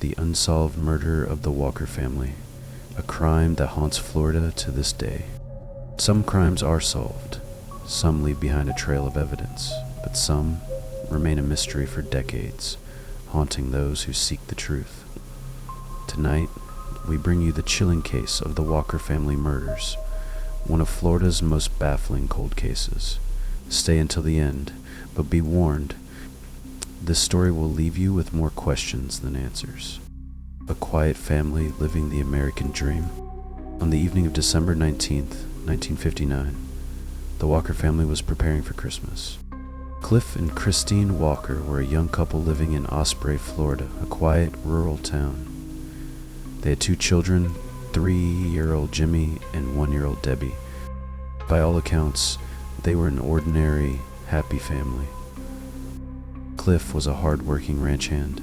the unsolved murder of the Walker family, a crime that haunts Florida to this day. Some crimes are solved, some leave behind a trail of evidence, but some remain a mystery for decades, haunting those who seek the truth. Tonight, we bring you the chilling case of the Walker family murders, one of Florida's most baffling cold cases. Stay until the end, but be warned, this story will leave you with more questions than answers. A quiet family living the American dream. On the evening of December 19th, 1959, the Walker family was preparing for Christmas. Cliff and Christine Walker were a young couple living in Osprey, Florida, a quiet, rural town. They had 2 children, 3-year-old Jimmy and 1-year-old Debbie. By all accounts, they were an ordinary, happy family. Cliff was a hard-working ranch hand.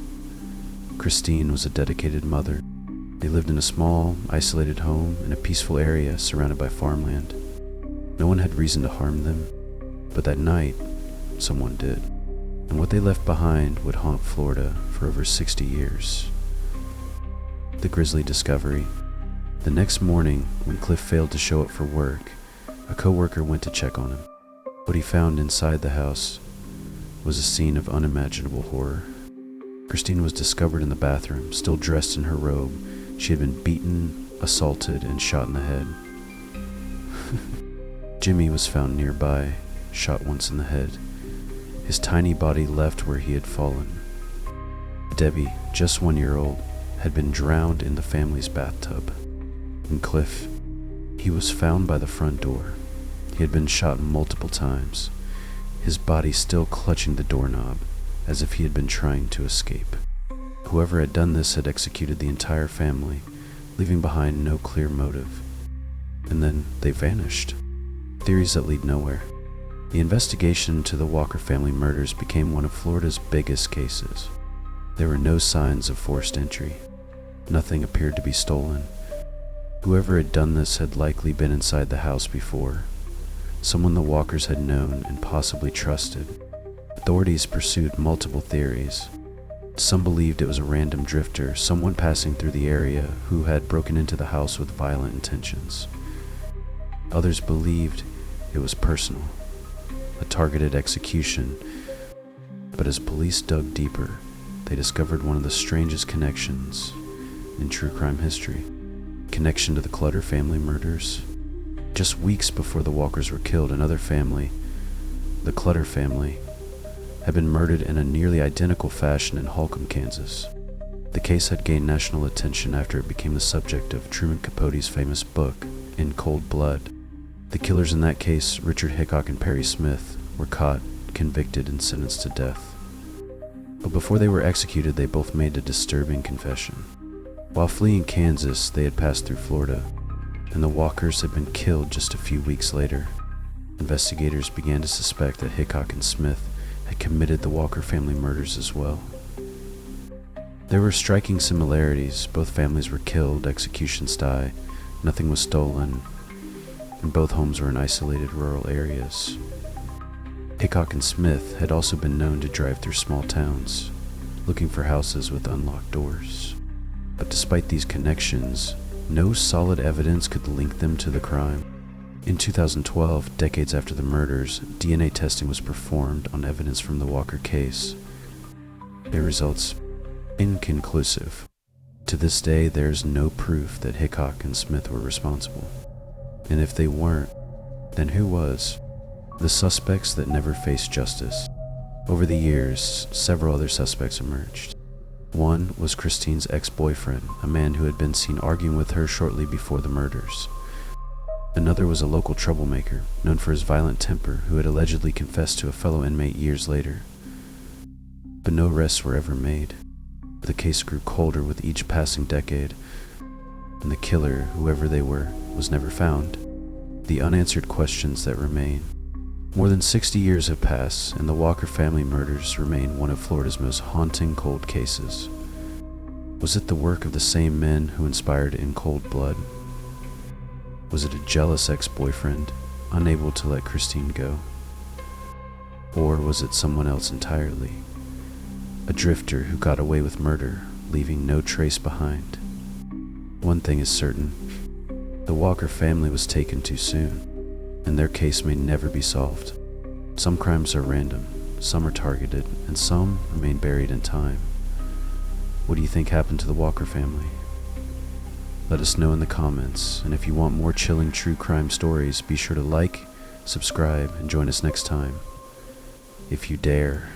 Christine was a dedicated mother. They lived in a small, isolated home in a peaceful area surrounded by farmland. No one had reason to harm them, but that night, someone did. And what they left behind would haunt Florida for over 60 years. The grisly discovery. The next morning, when Cliff failed to show up for work, a co-worker went to check on him. What he found inside the house was a scene of unimaginable horror. Christine was discovered in the bathroom, still dressed in her robe. She had been beaten, assaulted, and shot in the head. Jimmy was found nearby, shot once in the head. His tiny body left where he had fallen. Debbie, just 1-year-old, had been drowned in the family's bathtub. And Cliff, he was found by the front door. He had been shot multiple times, his body still clutching the doorknob, as if he had been trying to escape. Whoever had done this had executed the entire family, leaving behind no clear motive. And then they vanished. Theories that lead nowhere. The investigation into the Walker family murders became one of Florida's biggest cases. There were no signs of forced entry. Nothing appeared to be stolen. Whoever had done this had likely been inside the house before, someone the Walkers had known and possibly trusted. Authorities pursued multiple theories. Some believed it was a random drifter, someone passing through the area who had broken into the house with violent intentions. Others believed it was personal, a targeted execution. But as police dug deeper, they discovered one of the strangest connections in true crime history. Connection to the Clutter family murders. Just weeks before the Walkers were killed, another family, the Clutter family, had been murdered in a nearly identical fashion in Holcomb, Kansas. The case had gained national attention after it became the subject of Truman Capote's famous book, In Cold Blood. The killers in that case, Richard Hickok and Perry Smith, were caught, convicted, and sentenced to death. But before they were executed, they both made a disturbing confession. While fleeing Kansas, they had passed through Florida, and the Walkers had been killed just a few weeks later. Investigators began to suspect that Hickok and Smith had committed the Walker family murders as well. There were striking similarities. Both families were killed execution style, nothing was stolen, and both homes were in isolated rural areas. Hickok and Smith had also been known to drive through small towns, looking for houses with unlocked doors. But despite these connections, no solid evidence could link them to the crime. In 2012, decades after the murders, DNA testing was performed on evidence from the Walker case. Their results inconclusive. To this day, there is no proof that Hickok and Smith were responsible. And if they weren't, then who was? The suspects that never faced justice. Over the years, several other suspects emerged. One was Christine's ex-boyfriend, a man who had been seen arguing with her shortly before the murders. Another was a local troublemaker, known for his violent temper, who had allegedly confessed to a fellow inmate years later. But no arrests were ever made. The case grew colder with each passing decade, and the killer, whoever they were, was never found. The unanswered questions that remain. More than 60 years have passed, and the Walker family murders remain one of Florida's most haunting cold cases. Was it the work of the same men who inspired In Cold Blood? Was it a jealous ex-boyfriend, unable to let Christine go? Or was it someone else entirely? A drifter who got away with murder leaving no trace behind. One thing is certain, the Walker family was taken too soon, and their case may never be solved. Some crimes are random, some are targeted, and some remain buried in time. What do you think happened to the Walker family? Let us know in the comments, and if you want more chilling true crime stories, be sure to like, subscribe, and join us next time. If you dare.